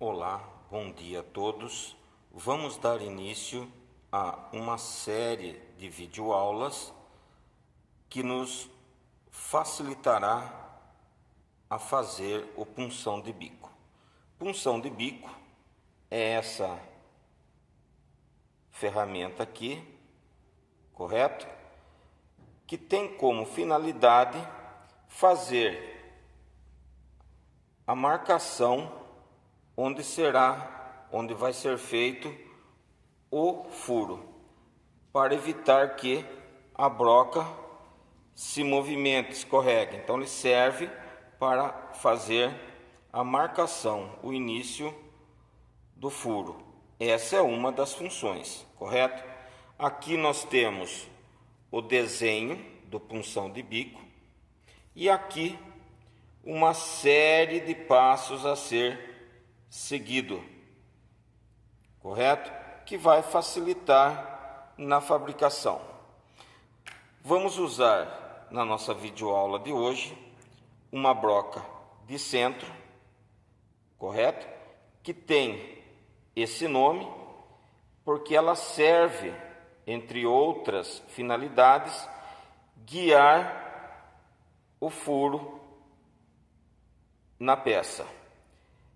Olá, bom dia a todos. Vamos dar início a uma série de videoaulas que nos facilitará a fazer o punção de bico. Punção de bico é essa ferramenta aqui, correto? Que tem como finalidade fazer a marcação onde vai ser feito o furo, para evitar que a broca se movimente, escorregue. Então ele serve para fazer a marcação, o início do furo. Essa é uma das funções, correto? Aqui nós temos o desenho do punção de bico e aqui uma série de passos a ser seguido, correto? Que vai facilitar na fabricação. Vamos usar na nossa videoaula de hoje uma broca de centro, correto? Que tem esse nome porque ela serve, entre outras finalidades, guiar o furo na peça.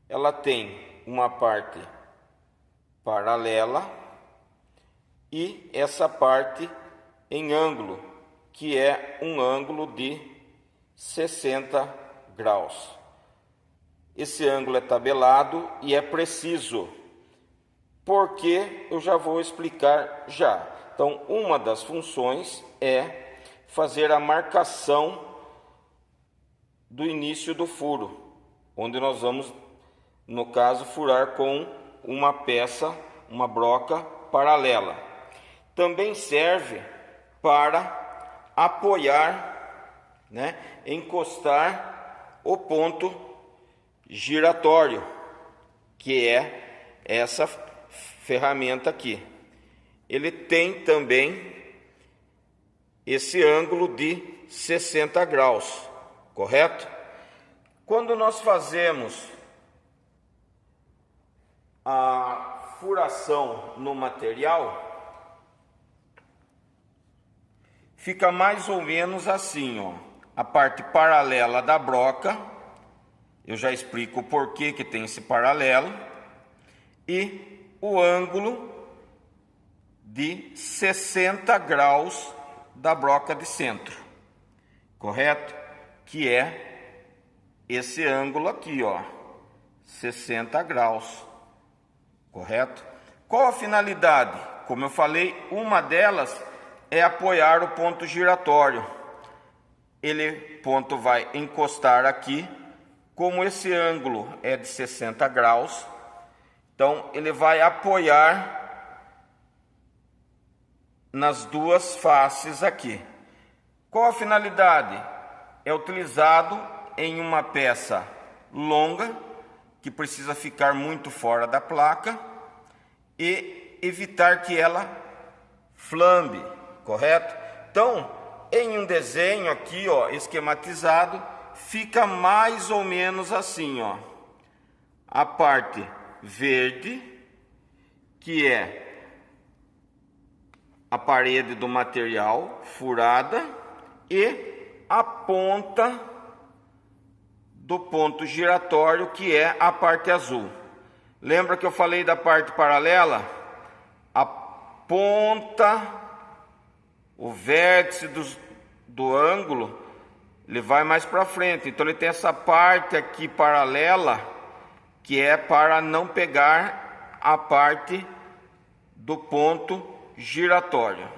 Ela tem uma parte paralela e essa parte em ângulo, que é um ângulo de 60 graus. Esse ângulo é tabelado e é preciso, porque eu já vou explicar já. Então, uma das funções é fazer a marcação do início do furo, onde nós vamos, no caso, furar com uma peça, uma broca paralela. Também serve para apoiar, encostar o ponto giratório, que é essa ferramenta aqui. Ele tem também esse ângulo de 60 graus, correto? Quando nós fazemos a furação no material, fica mais ou menos assim, ó. A parte paralela da broca, eu já explico o porquê que tem esse paralelo, e o ângulo de 60 graus da broca de centro, correto? Que é esse ângulo aqui, ó, 60 graus. Correto? Qual a finalidade? Como eu falei, uma delas é apoiar o ponto giratório. Ele ponto vai encostar aqui, como esse ângulo é de 60 graus, então ele vai apoiar nas duas faces aqui. Qual a finalidade? É utilizado em uma peça longa, que precisa ficar muito fora da placa e evitar que ela flambe, correto? Então, em um desenho aqui, ó, esquematizado, fica mais ou menos assim, ó. A parte verde, que é a parede do material furada, e a ponta do ponto giratório, que é a parte azul. Lembra que eu falei da parte paralela? A ponta, o vértice do ângulo, ele vai mais para frente. Então ele tem essa parte aqui paralela, que é para não pegar a parte do ponto giratório,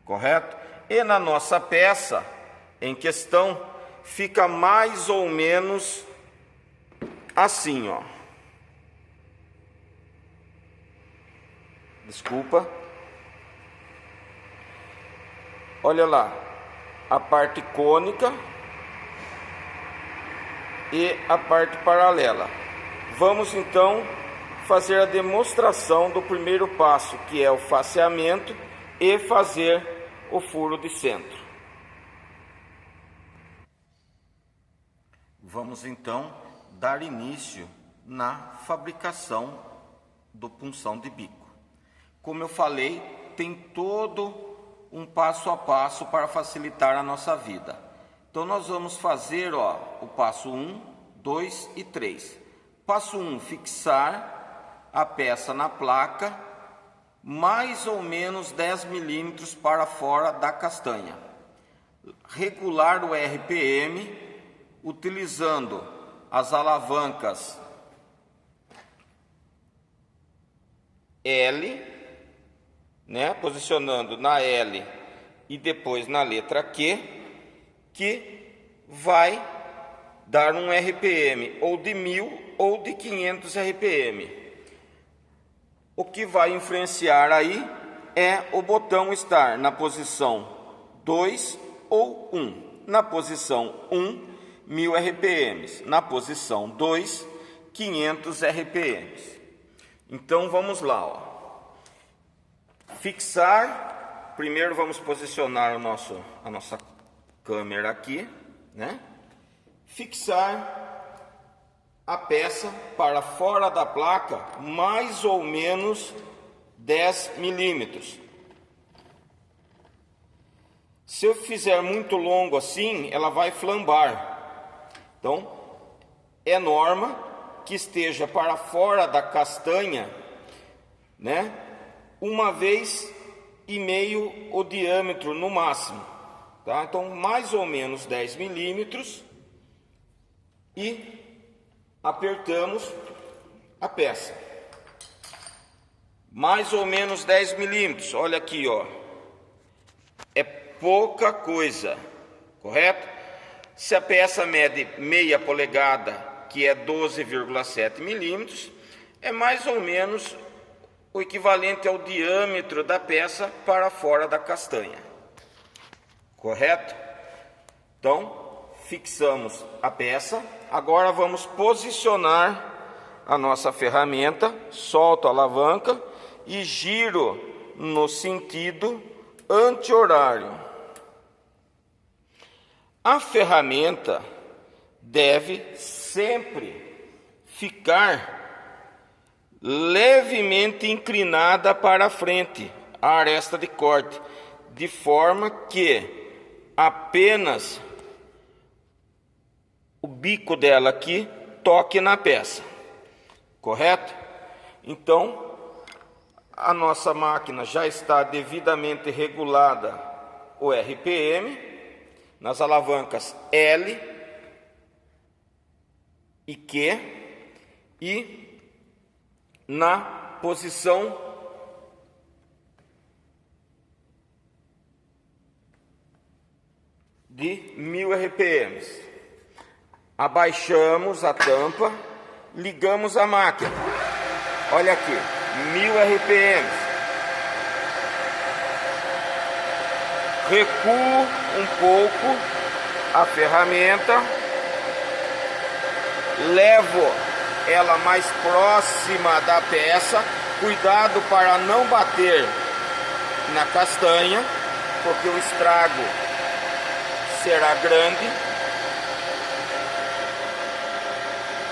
correto? E na nossa peça em questão, fica mais ou menos assim, ó. Desculpa. Olha lá, a parte cônica e a parte paralela. Vamos então fazer a demonstração do primeiro passo, que é o faceamento, e fazer o furo de centro. Vamos então dar início na fabricação do punção de bico. Como eu falei, tem todo um passo a passo para facilitar a nossa vida. Então nós vamos fazer o passo 1, 2 e 3. Passo 1, fixar a peça na placa mais ou menos 10 milímetros para fora da castanha. Regular o RPM utilizando as alavancas L, posicionando na L e depois na letra Q, que vai dar um RPM ou de 1000 ou de 500 RPM. O que vai influenciar aí é o botão estar na posição 2 ou 1. Na posição 1, 1000 RPMs. Na posição 2, 500 RPMs. Então vamos lá. Fixar. Primeiro vamos posicionar a nossa câmera aqui, Fixar a peça para fora da placa mais ou menos 10 milímetros. Se eu fizer muito longo assim, ela vai flambar. Então, é norma que esteja para fora da castanha, 1,5 vez o diâmetro no máximo. Tá? Então, mais ou menos 10 milímetros e apertamos a peça. Mais ou menos 10 milímetros. Olha aqui, é pouca coisa, correto? Se a peça mede meia polegada, que é 12,7 milímetros, é mais ou menos o equivalente ao diâmetro da peça para fora da castanha, correto? Então, fixamos a peça. Agora vamos posicionar a nossa ferramenta, solto a alavanca e giro no sentido anti-horário. A ferramenta deve sempre ficar levemente inclinada para a frente, a aresta de corte, de forma que apenas o bico dela aqui toque na peça, correto? Então, a nossa máquina já está devidamente regulada o RPM nas alavancas L e Q e na posição de 1000 RPMs. Abaixamos a tampa, ligamos a máquina. Olha aqui, 1000 RPMs. Recuo um pouco a ferramenta, levo ela mais próxima da peça, cuidado para não bater na castanha, porque o estrago será grande.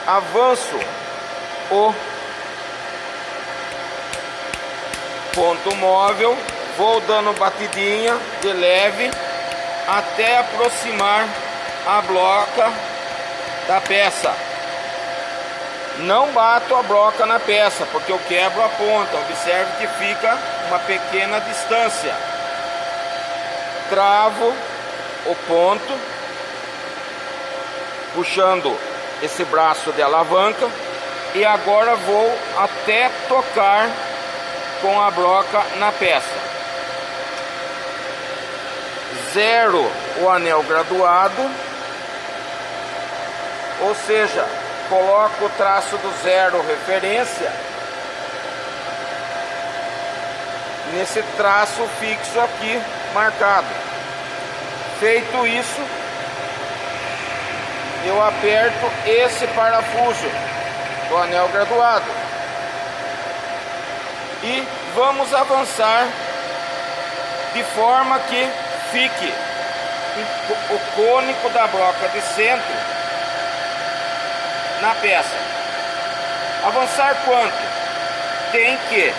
Avanço o ponto móvel, vou dando batidinha de leve até aproximar a broca da peça. Não bato a broca na peça, porque eu quebro a ponta. Observe que fica uma pequena distância. Travo o ponto, puxando esse braço de alavanca, e agora vou até tocar com a broca na peça. Zero o anel graduado, ou seja, coloco o traço do zero referência nesse traço fixo aqui marcado. Feito isso, eu aperto esse parafuso do anel graduado e vamos avançar de forma que fique o cônico da broca de centro na peça. Avançar quanto? Tem que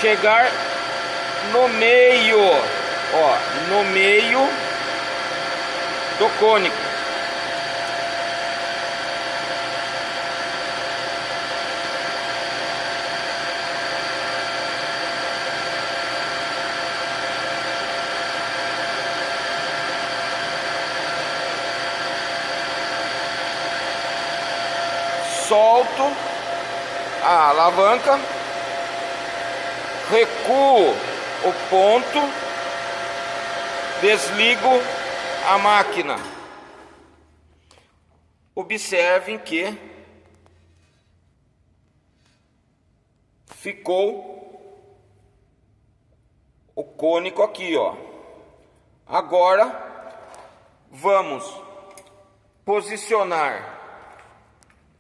chegar no meio, ó, no meio do cônico. Solto a alavanca, recuo o ponto, desligo a máquina. Observem que ficou o cônico aqui, ó. Agora vamos posicionar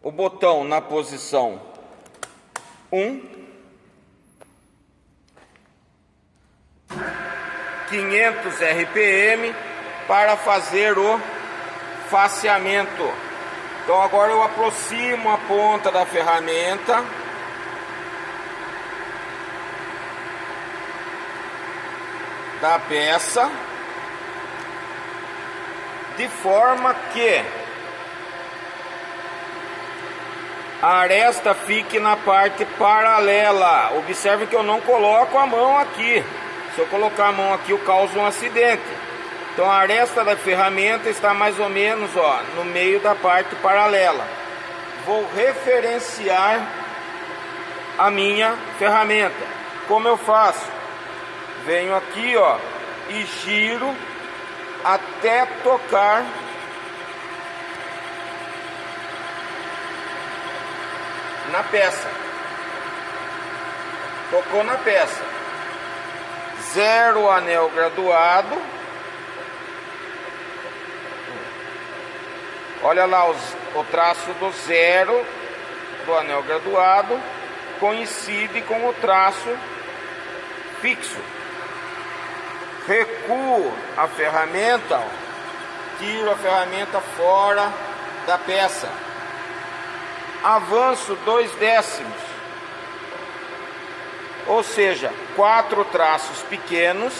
o botão na posição 1, 500 RPM para fazer o faceamento. Então agora eu aproximo a ponta da ferramenta, da peça, de forma que a aresta fique na parte paralela. Observe que eu não coloco a mão aqui. Se eu colocar a mão aqui, eu causo um acidente. Então a aresta da ferramenta está mais ou menos, ó, no meio da parte paralela. Vou referenciar a minha ferramenta. Como eu faço? Venho aqui, ó, e giro até tocar na peça. Tocou na peça. Zero anel graduado. Olha lá o traço do zero do anel graduado coincide com o traço fixo. Recuo a ferramenta, ó, tiro a ferramenta fora da peça. Avanço 2/10, ou seja, 4 traços pequenos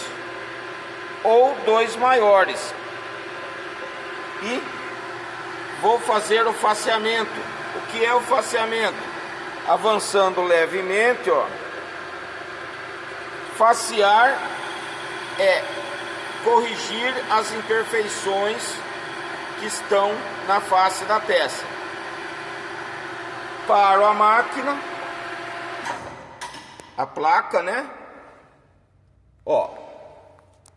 ou 2 maiores, e vou fazer o faceamento. O que é o faceamento? Avançando levemente, ó. Facear é corrigir as imperfeições que estão na face da peça. Paro a máquina, a placa, né? Ó,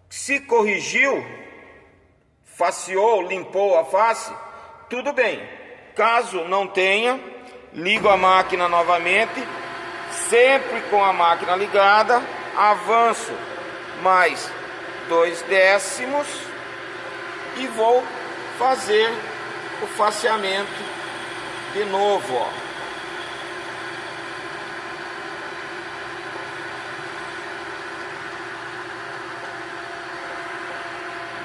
se corrigiu, faceou, limpou a face, tudo bem. Caso não tenha, ligo a máquina novamente, sempre com a máquina ligada, avanço mais 2/10 e vou fazer o faceamento de novo, ó.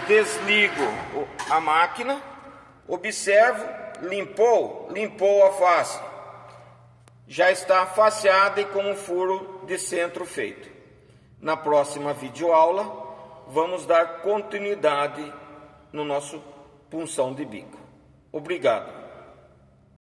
Desligo a máquina, observo, limpou a face. Já está faceada e com um furo de centro feito. Na próxima videoaula, vamos dar continuidade no nosso punção de bico. Obrigado.